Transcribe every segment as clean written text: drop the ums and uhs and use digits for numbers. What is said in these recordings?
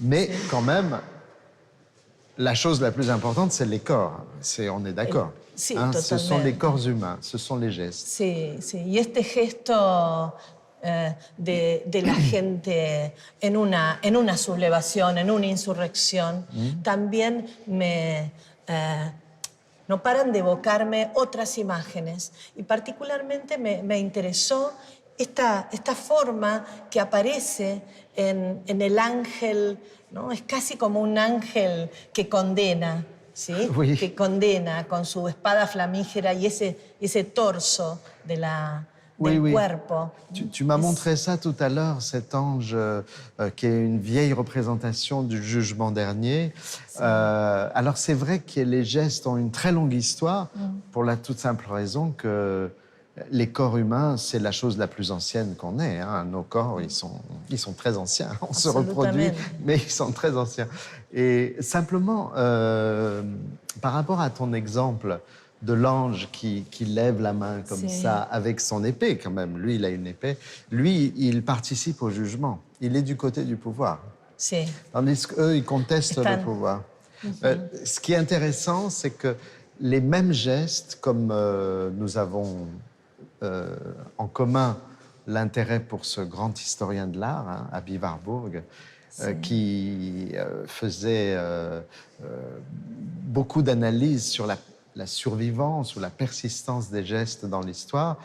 Mais quand même, la chose la plus importante, c'est les corps. On est d'accord. Sí, Ce sont les totalmente. corps humains, ce sont les gestes. Sí, sí. Y este gesto de la gente en una sublevación, en una insurrección, también no paran de evocarme otras imágenes. Y particularmente me interesó esta forma que aparece en el ángel, ¿no? Es casi como un ángel que condena, ¿sí? Oui. Que condena con su espada flamígera y ese torso del cuerpo. Tu m'as montré ça tout à l'heure, cet ange qui est une vieille représentation du jugement dernier. Alors c'est vrai que les gestes ont une très longue histoire pour la toute simple raison que les corps humains, c'est la chose la plus ancienne qu'on ait. Hein. Nos corps, ils sont très anciens. On se reproduit, mais ils sont très anciens. Et simplement, par rapport à ton exemple de l'ange qui lève la main comme ça, avec son épée quand même. Lui, il a une épée. Lui, il participe au jugement. Il est du côté du pouvoir. Sí. Tandis qu'eux, ils contestent le pouvoir. Ce qui est intéressant, c'est que les mêmes gestes, comme nous avons en commun l'intérêt pour ce grand historien de l'art, hein, Aby Warburg, qui faisait beaucoup d'analyses sur la survivance ou la persistance des gestes dans l'histoire,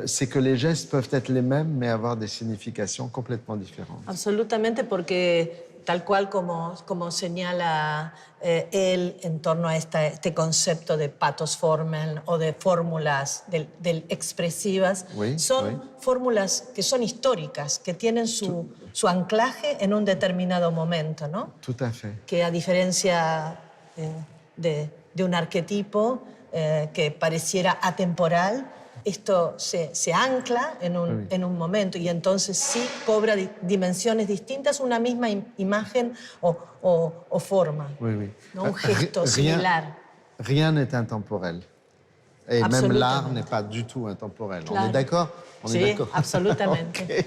c'est que les gestes peuvent être les mêmes, mais avoir des significations complètement différentes. Absolutamente, porque tal cual como señala él en torno a este concepto de Pathos-Formeln o de fórmulas del expresivas, son fórmulas que son históricas, que tienen su anclaje en un determinado momento, ¿no? Tout à fait. Que a diferencia de un arquetipo que pareciera atemporal, esto se ancla en un momento y entonces sí cobra dimensiones distintas una misma imagen o forma, ¿no? Un gesto similar. Rien n'est intemporel. Et même l'art n'est pas du tout intemporel. Claro. On est d'accord? Sí, absolutamente. Okay.